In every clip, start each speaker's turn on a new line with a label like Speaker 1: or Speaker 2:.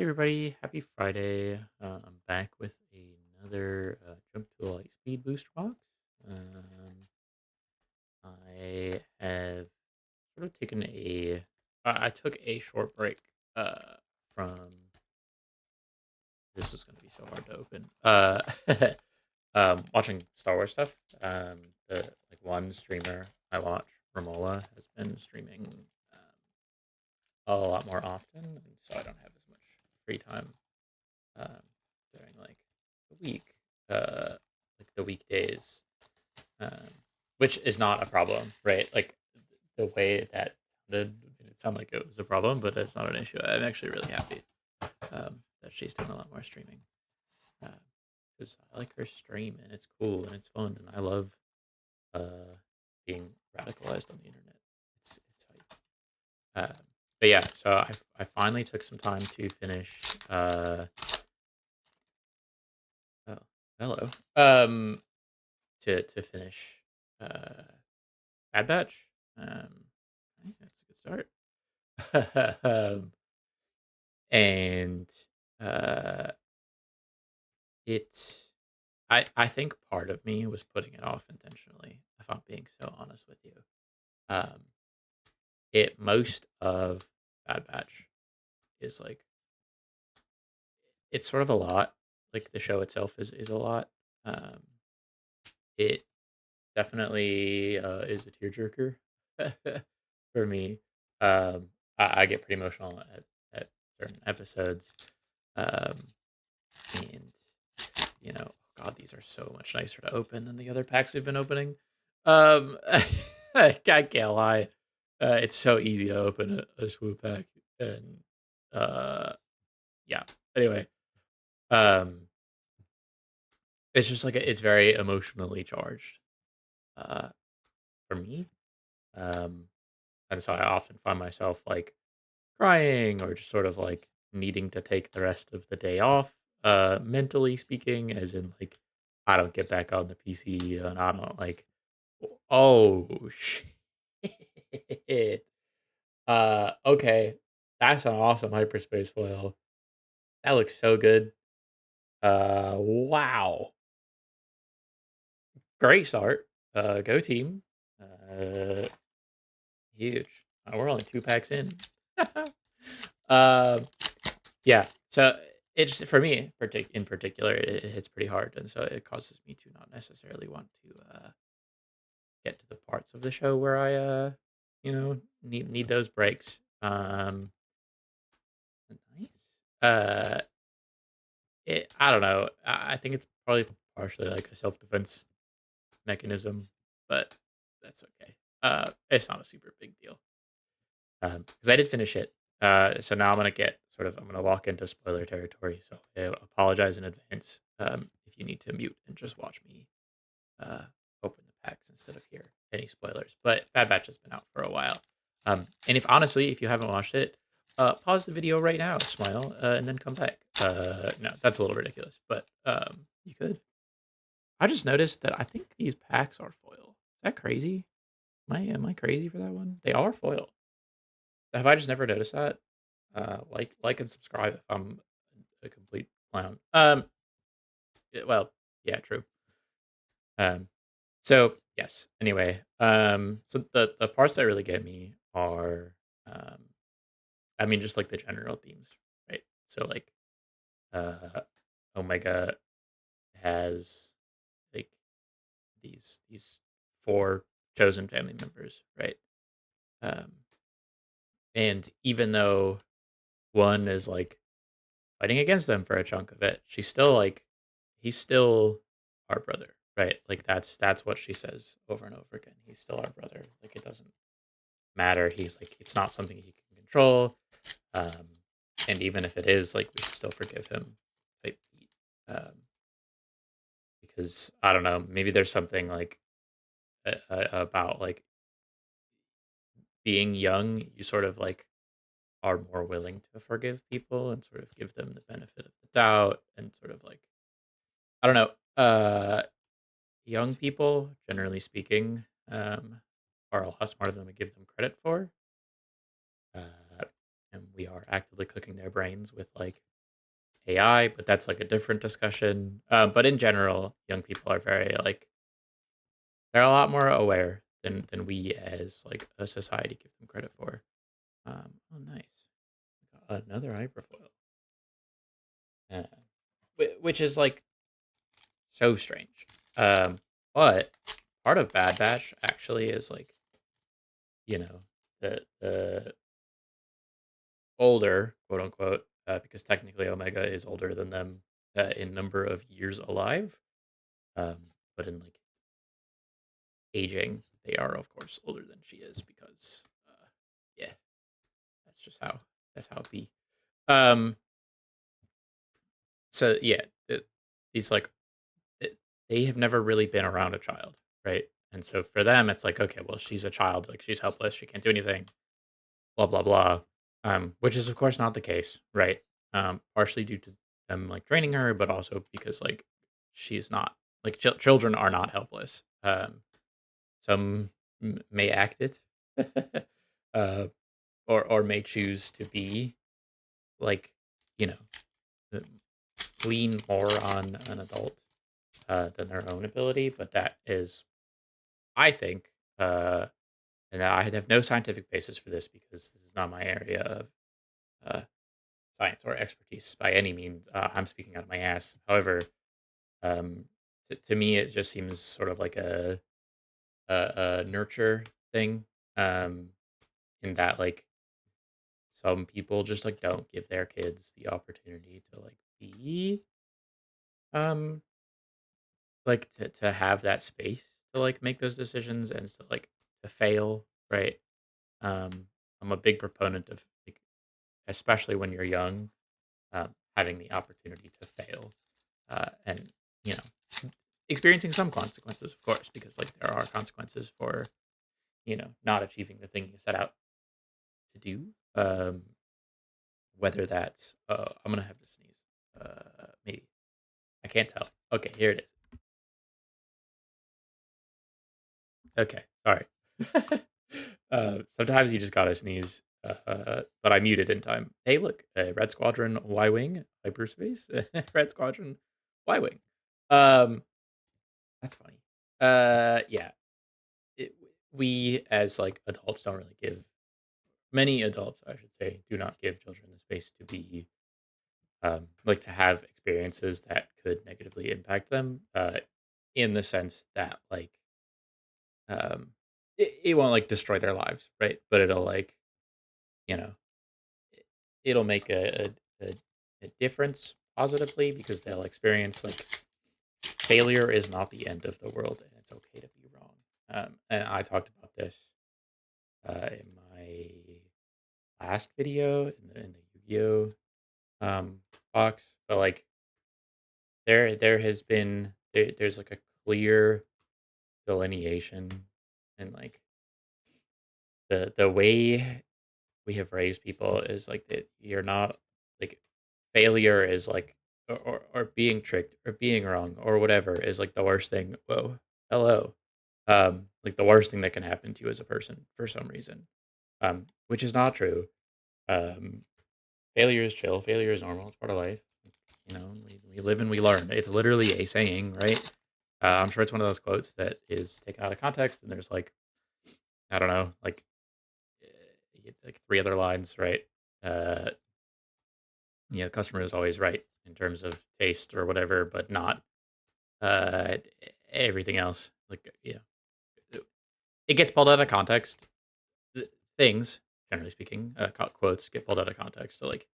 Speaker 1: Hey everybody, happy Friday. I'm back with another jump to a Lightspeed boost box. Um, I have sort of taken I took a short break from, this is going to be so hard to open, watching Star Wars stuff. The like one streamer I watch, Ramola, has been streaming a lot more often, and so I don't have as much free time um, during like the week, like the weekdays, um, which is not a problem, right? Like the way that sounded, it sounded like it was a problem, but it's not an issue. I'm actually really happy that she's doing a lot more streaming because I like her stream and it's cool and it's fun and I love being radicalized on the internet. It's hype. But yeah, so I finally took some time to finish. Oh, hello. To finish uh Bad Batch. I think that's a good start. And uh it I think part of me was putting it off intentionally, if I'm being so honest with you. Um it most of Bad Batch is like it's sort of a lot. Like the show itself is a lot. Um it definitely is a tearjerker for me. I get pretty emotional at certain episodes. Um, and God, these are so much nicer to open than the other packs we've been opening. Um, I can't lie. It's so easy to open a swoop pack, and uh, yeah. Anyway, um, it's just like it's very emotionally charged uh, for me. Um, and so I often find myself like crying or just sort of like needing to take the rest of the day off, mentally speaking, as in like I don't get back on the PC and I don't like, oh shit. Okay. That's an awesome hyperspace foil. That looks so good. Wow. Great start. Go team. Uh, huge. We're only 2 packs in. Um, Yeah. So it's for me, in particular, it hits pretty hard, and so it causes me to not necessarily want to get to the parts of the show where I, need those breaks. Nice. Uh, I don't know. I think it's probably partially like a self defense mechanism, but that's okay. It's not a super big deal. Because I did finish it. So now I'm gonna walk into spoiler territory. So I apologize in advance if you need to mute and just watch me uh, open the packs instead of hear any spoilers. But Bad Batch has been out for a while. And if you haven't watched it, pause the video right now, smile, and then come back. No, that's a little ridiculous, but you could. I just noticed that I think these packs are foil. Is that crazy? Am I crazy for that one? They are foil. Have I just never noticed that? Like and subscribe if I'm a complete clown. Well, yeah, true. Um, so yes. Anyway, so the parts that really get me are, um, I mean, just like the general themes, right? So like, uh, Omega has like these four chosen family members, right? Um, and even though one is like fighting against them for a chunk of it, she's still like, he's still our brother, right? Like that's what she says over and over again. He's still our brother. Like it doesn't matter. He's like it's not something he can control. Um, and even if it is, like we should still forgive him. Type beat. Because I don't know, maybe there's something like about like being young. You sort of like are more willing to forgive people and sort of give them the benefit of the doubt and sort of like I don't know. Young people, generally speaking, are a lot smarter than we give them credit for. Uh, and we are actively cooking their brains with like AI, but that's like a different discussion. But in general, young people are very like they're a lot more aware than we as like a society give them credit for. Oh, nice, got another hyperfoil, uh, which is like so strange. Um, but part of Bad Batch actually is like the older quote unquote because technically Omega is older than them in number of years alive, um, but in like aging, they are of course older than she is because yeah, that's just how it be. Um, so yeah, these like it, they have never really been around a child, right? And so for them, it's like okay, well, she's a child, like she's helpless, she can't do anything, blah blah blah. Which is of course not the case, right? Partially due to them like training her, but also because like she's not like children are not helpless. Some may act it, uh, or may choose to be like you know uh, lean more on an adult than their own ability. But that is, I think, and I have no scientific basis for this because this is not my area of uh, science or expertise by any means. I'm speaking out of my ass. However, um, to me, it just seems sort of like a nurture thing. Um, in that, like, some people just like don't give their kids the opportunity to like be um to have that space to like make those decisions and to like to fail, right? Um, I'm a big proponent of like, especially when you're young, having the opportunity to fail and you know experiencing some consequences, of course, because like there are consequences for not achieving the thing you set out to do. Whether that's I'm gonna have to sneeze. Maybe I can't tell. Okay, here it is. Okay, sorry. Sometimes you just gotta sneeze. But I muted in time. Hey, look, Red Squadron Y Wing hyperspace. Red Squadron Y Wing. Um, that's funny. Yeah. It, we as like adults don't really give many adults, I should say, do not give children the space to be like to have experiences that could negatively impact them. In the sense that like um, it won't like destroy their lives, right? But it'll like you know it- it'll make a, a difference positively because they'll experience like failure is not the end of the world and it's okay to be wrong. And I talked about this in my last video in the Yu-Gi-Oh box, but like there has been there's like a clear delineation and like the way we have raised people is like that you're not like failure is like or being tricked or being wrong or whatever is like the worst thing. Whoa, hello. Like the worst thing that can happen to you as a person for some reason. Which is not true. Um, failure is chill. Failure is normal. It's part of life. We live and we learn. It's literally a saying, right? I'm sure it's one of those quotes that is taken out of context, and there's like I don't know, like three other lines, right? Uh, customer is always right in terms of taste or whatever, but not uh everything else. Like it gets pulled out of context. Things, generally speaking, quotes get pulled out of context to like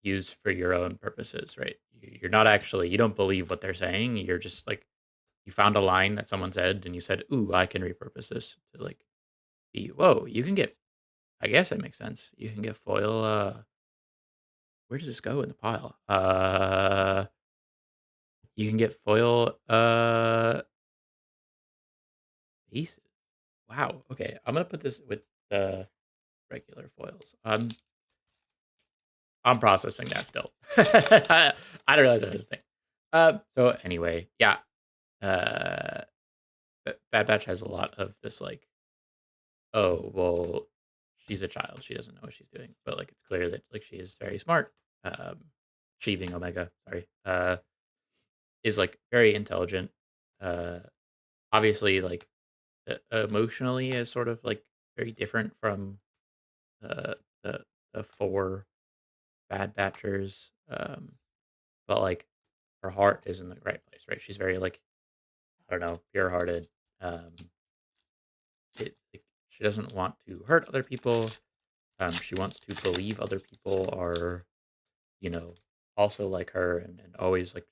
Speaker 1: use for your own purposes, right? You're not actually you don't believe what they're saying. You're just like you found a line that someone said and you said, "Ooh, I can repurpose this to like be whoa, you can get I guess that makes sense. You can get foil where does this go in the pile? You can get foil pieces. Wow. Okay, I'm gonna put this with the regular foils. I'm processing that still. I don't realize that was a thing. So anyway, yeah. Uh, Bad Batch has a lot of this like, oh well, she's a child. She doesn't know what she's doing, but like it's clear that like she is very smart. She being Omega, sorry, is like very intelligent. Uh, Obviously, like emotionally, is sort of like very different from uh, the the four bad batchers. But like her heart is in the right place, right? She's very like I don't know, pure hearted. Um, like, she doesn't want to hurt other people. She wants to believe other people are, you know, also like her and always like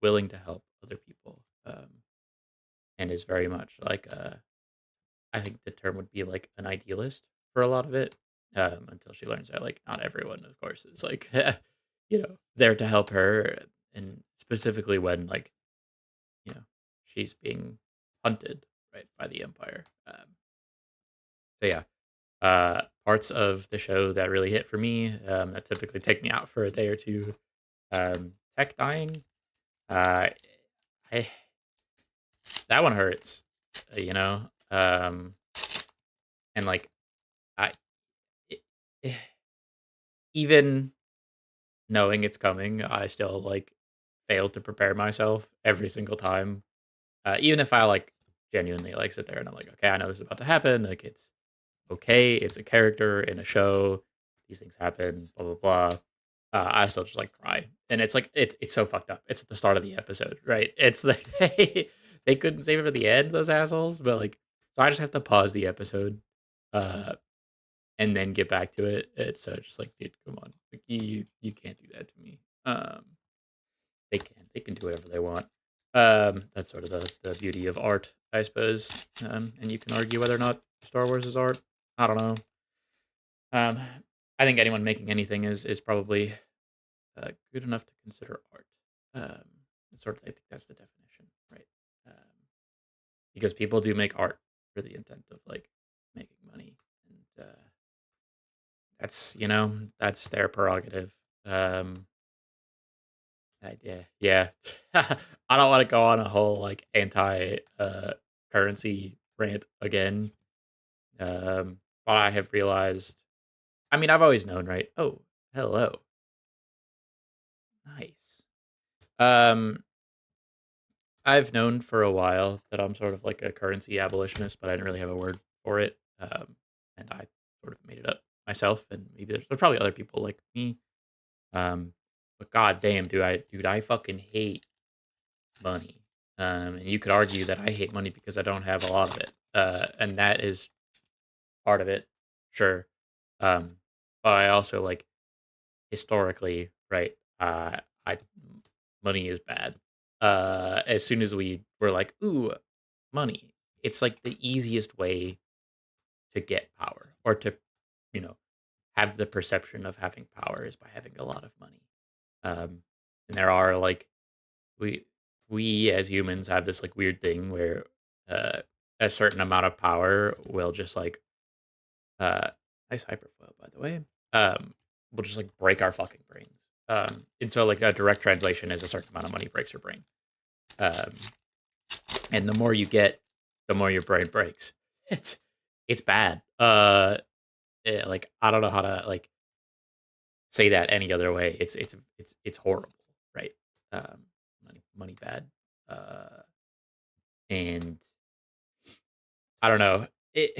Speaker 1: willing to help other people. And is very much like I think the term would be like an idealist for a lot of it. Until she learns that like not everyone, of course, is like there to help her, and specifically when like you know she's being hunted right by the Empire. So yeah, parts of the show that really hit for me that typically take me out for a day or two. Tech dying, uh, I, that one hurts, you know. And like I, it, eh, even knowing it's coming, I still like fail to prepare myself every single time. Even if I like genuinely like sit there and I'm like, okay, I know this is about to happen. Like it's okay. It's a character in a show. These things happen. Blah blah blah. I still just like cry, and it's like it's so fucked up. It's at the start of the episode, right? It's like they couldn't save it for the end, those assholes. But like, so I just have to pause the episode, uh, and then get back to it. It's so just like, dude, come on, like you can't do that to me. They can do whatever they want. That's sort of the beauty of art, I suppose. And you can argue whether or not Star Wars is art. I don't know. Um, I think anyone making anything is probably good enough to consider art. Um, sort of, I think that's the definition, right? Um, because people do make art for the intent of like making money, and that's that's their prerogative. Um, yeah. I don't want to go on a whole like anti currency rant again. But I have realized. I mean, I've always known, right? Oh, hello, nice. Um, I've known for a while that I'm sort of like a currency abolitionist, but I didn't really have a word for it. And I sort of made it up myself, and maybe there's probably other people like me. But god damn, dude, I fucking hate money. And you could argue that I hate money because I don't have a lot of it. And that is part of it, sure. Um, but I also like historically, right? I money is bad. As soon as we were like, ooh, money, it's like the easiest way to get power or to, you know, have the perception of having power is by having a lot of money. And there are like we we as humans have this like weird thing where uh, a certain amount of power will just like uh, nice hyperflow by the way. Will just like break our fucking brains. And so like a direct translation is a certain amount of money breaks your brain. Um, and the more you get, the more your brain breaks. It's it's bad. Like I don't know how to like say that any other way. It's horrible, right? Money bad. Uh, and I don't know. It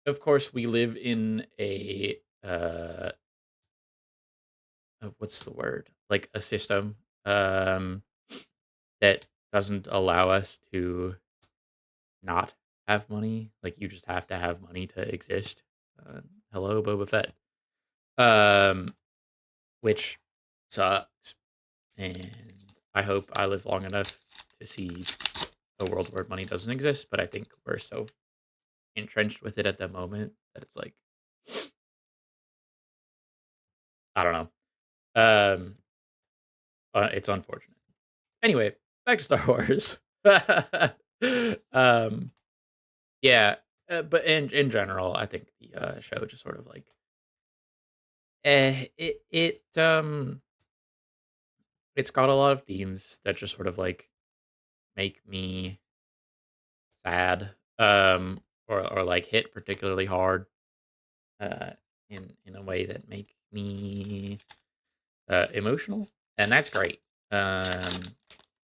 Speaker 1: of course we live in a what's the word? Like a system um that doesn't allow us to not have money. Like you just have to have money to exist. Uh, Hello, Boba Fett. Um, which sucks. And I hope I live long enough to see a world where money doesn't exist. But I think we're so entrenched with it at the moment that it's like I don't know. Um, it's unfortunate. Anyway, back to Star Wars. um, yeah, but in general, I think the show just sort of like it's got a lot of themes that just sort of like make me sad, or like hit particularly hard. uh, in a way that make me emotional, and that's great. Um,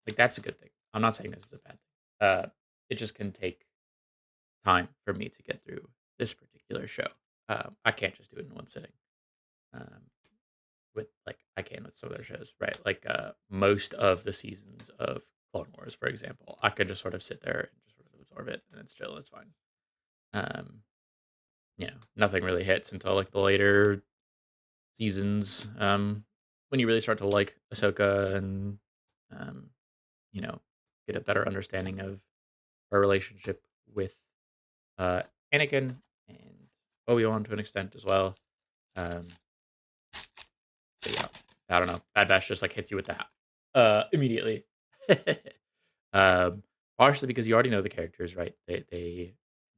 Speaker 1: like that's a good thing. I'm not saying this is a bad thing. It just can take time for me to get through this particular show. I can't just do it in one sitting. Um, with like I can with some other shows, right? Like most of the seasons of Clone Wars, for example, I could just sort of sit there and just sort of absorb it, and it's chill. It's fine. Um, nothing really hits until like the later seasons. When you really start to like Ahsoka and um, you know, get a better understanding of her relationship with uh Anakin and Obi-Wan to an extent as well. Um, but yeah, I don't know. Bad Batch just like hits you with that immediately. um, partially because you already know the characters, right? They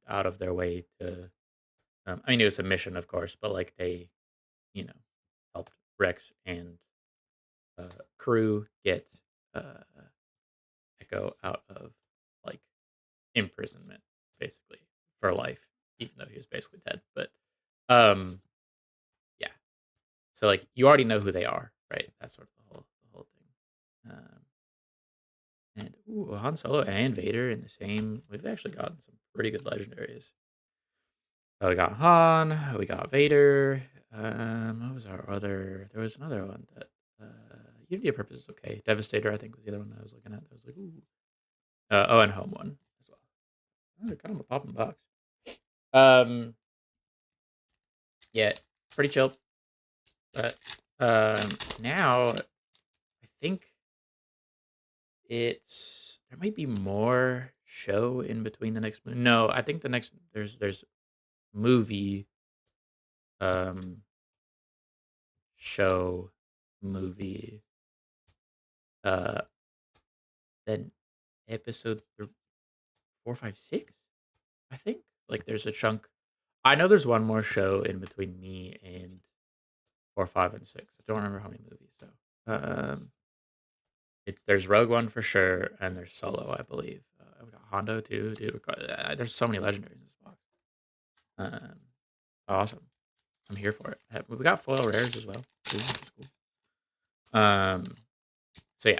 Speaker 1: out of their way to. I mean, it was a mission, of course, but like they, you know, helped Rex and uh, crew get uh, Echo out of like imprisonment, basically for life, even though he was basically dead. But um, yeah, so like you already know who they are, right? That's sort of the whole thing. And ooh, Han Solo and Vader in the same. We've actually gotten some pretty good legendaries. So we got Han, we got Vader. What was our other? There was another one that Unity of Purpose is okay. Devastator, I think, was the other one that I was looking at. That was like, ooh. And Home one as well. Oh, they're kind of a popping box. Um, yeah, pretty chill. But now I think there might be more show in between the next movie. No, I think the next there's movie, um, show, movie, uh, then episode 4, 5, 6. I think like there's a chunk. I know there's one more show in between me and 4, 5, and 6. I don't remember how many movies though. There's Rogue One for sure, and there's Solo, I believe. We got Hondo too, dude. There's so many legendaries in this box. Um, awesome. I'm here for it. We got foil rares as well, too, which is cool. So yeah,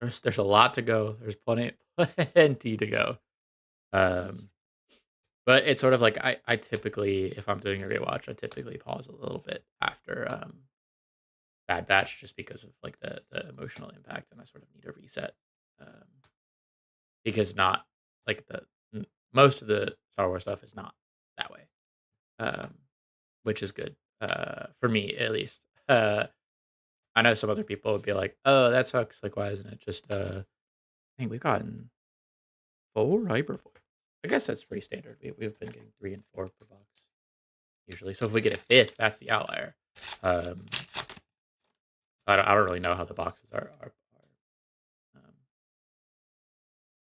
Speaker 1: there's a lot to go. There's plenty to go. Um, but it's sort of like I typically, if I'm doing a rewatch, I typically pause a little bit after Bad Batch just because of like the emotional impact, and I sort of need a reset. Um, because not like most of the Star Wars stuff is not that way, um, which is good for me at least. I know some other people would be like, "Oh, that sucks. Like, why isn't it just?" I think we've gotten 4 hyperfoil. I guess that's pretty standard. We've been getting 3 and 4 per box usually. So if we get a fifth, that's the outlier. Um, I don't really know how the boxes are um,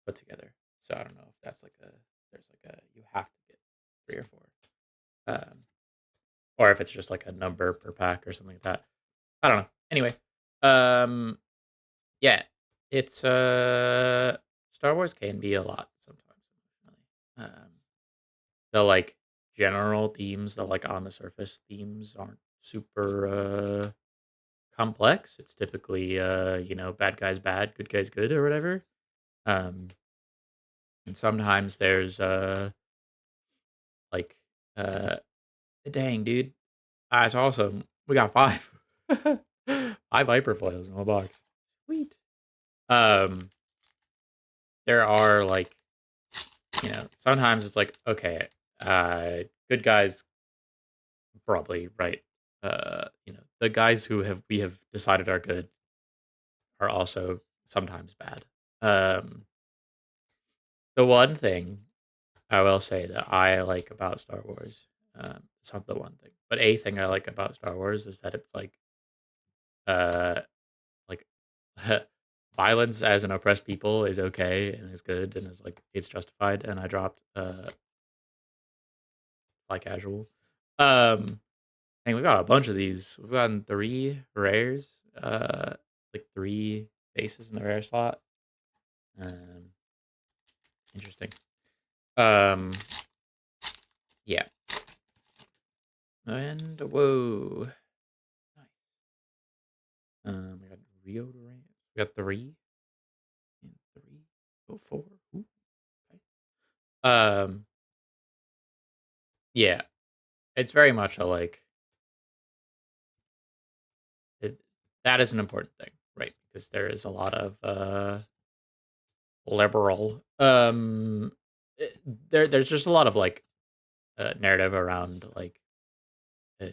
Speaker 1: put together, so I don't know if that's like there's like a you have to get 3 or 4. Um, or if it's just like a number per pack or something like that. I don't know. Anyway, um, yeah, it's Star Wars can be a lot sometimes emotionally. The like general themes, the like on the surface themes aren't super complex. It's typically bad guys bad, good guys good or whatever. Um, and sometimes there's like uh dang dude, that's awesome. We got 5. 5 hyperfoils in one box. Sweet. Um, there are like, sometimes it's like, okay, good guys probably right. The guys we have decided are good are also sometimes bad. Um, the one thing I will say that I like about Star Wars, it's not the one thing, but a thing I like about Star Wars is that it's uh, like violence as an oppressed people is okay and is good and is like it's justified. And I dropped fly casual. And we've got a bunch of these. We've gotten 3 rares, like 3 bases in the rare slot. Interesting. Um, Yeah. And whoa. Nice. We got Rio Durant. We got three and three. Go four. Ooh, okay. Yeah. It's very much a like it, that is an important thing, right? Because there is a lot of liberal there's just a lot of like narrative around like uh,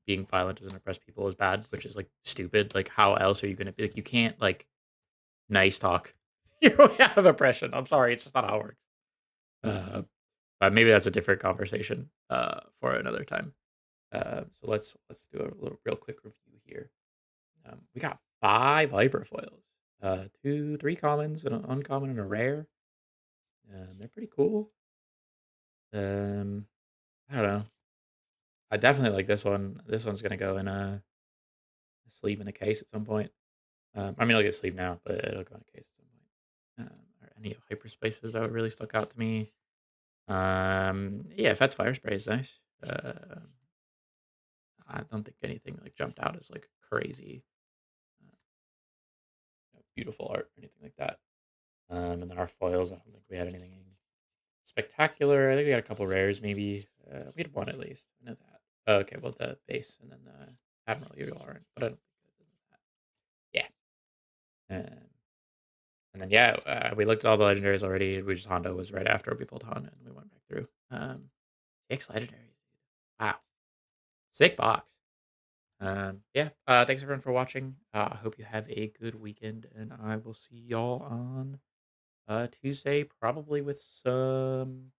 Speaker 1: being violent to oppress people is bad, which is like stupid. Like, how else are you gonna be like? You can't like nice talk your way out of oppression. I'm sorry, it's just not how it works. But maybe that's a different conversation for another time. So let's do a little real quick review here. We got 5 hyperfoils, 3 commons, an uncommon, and a rare. They're pretty cool. I don't know. I definitely like this one. This one's gonna go in a sleeve in a case at some point. I mean, I'll get a sleeve now, but it'll go in a case at some point. Are any hyperspaces that really stuck out to me? Yeah, Fet's Fire Spray is nice. I don't think anything like jumped out as like crazy, uh, beautiful art or anything like that. And then our foils, I don't think we had anything spectacular. I think we had a couple rares, maybe. We had one at least. I know that. Oh, okay, well the base and then the Admiral you aren't, but I don't think that. Yeah. And then yeah, we looked at all the legendaries already. We just Hondo was right after we pulled Han and we went back through. Six legendaries. Wow, sick box. Yeah. Thanks everyone for watching. I hope you have a good weekend, and I will see y'all on Tuesday, probably with some.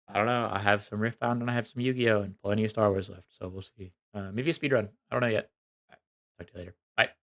Speaker 1: I don't know. I have some Riftbound and I have some Yu-Gi-Oh and plenty of Star Wars left, so we'll see. Maybe a speed run. I don't know yet. Talk to you later.